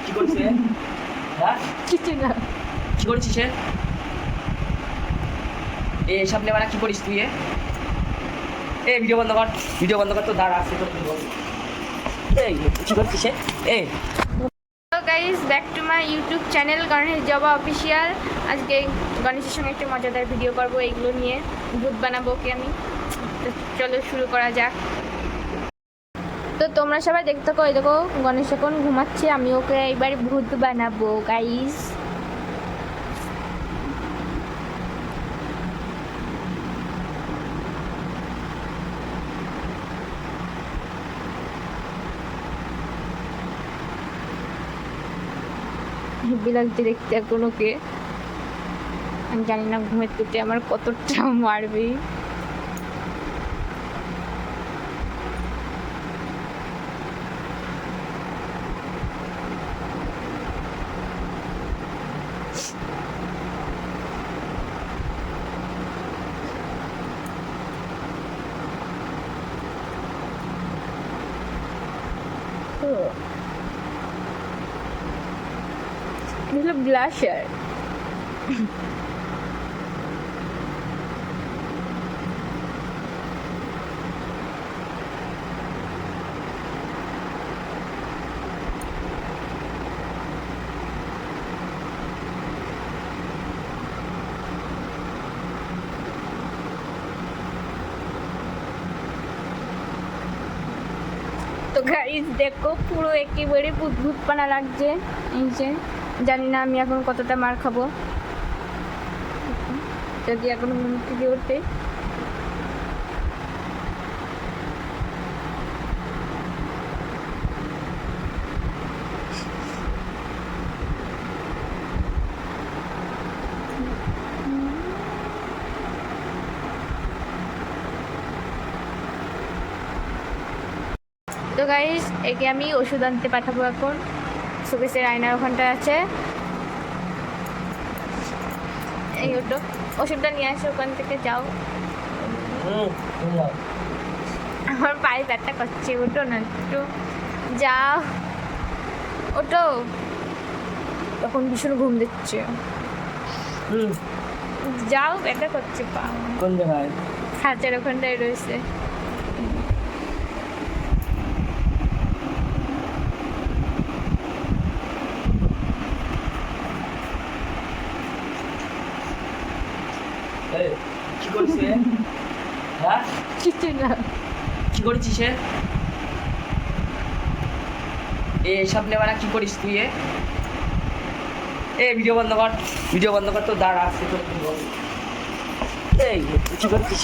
কি করছিস রে? হ্যাঁ কিছু না। কি করছিস রে? এসব নেবারা কি করিস তুই? ভিডিও বন্ধ কর, ভিডিও বন্ধ কর, তো দাঁড়া আসছে তোর কি করছিস? তো guys, back to my YouTube channel Ganesh জবা অফিসিয়াল। আজকে গণেশের সঙ্গে একটা মজাদার ভিডিও করব, এইগুলো নিয়ে ভূত বানাবো ওকে আমি। তো চলো শুরু করা যাক। তো তোমরা সবাই দেখতে থাকো। এই দেখো গণেশ এখন ঘুমাচ্ছে, আমি ওকে এইবার ভূত বানাবো গাইস। হেব্বি লাগছে দেখতে এখন ওকে। আমি জানি না ঘুমের পেটে আমার কতটা মারবে। এগুলো ব্লাশার। তো গাইস দেখো, পুরো একেবারে ভূত পানা লাগছে। এই যে জানি না আমি এখন কতটা মার খাবো যদি এখন ঘুম থেকে উঠে। তো গাইস, একে আমি ওষুধ আনতে পাঠাবো এখন। সুকেশের আয়নার ওখানটায় আছে। এই ওটো, ওষুধটা নিয়ে আসো ওখান থেকে, যাও। আমার পায়ে ব্যথা করছে, ওটো না একটু, যাও ওটো। তখন ভীষণ ঘুম দিচ্ছে, যাও, ব্যথা করছে পা। কোন জায়গায়? খাঁচার ওখানটায় রয়েছে। কি করছিস? হ্যাঁ কিছু না। কি করছিস? এসব নেবারা কি করিস তুই? ভিডিও বন্ধ কর, ভিডিও বন্ধ কর, তো দাঁড়া আসছে তোর কি করছিস?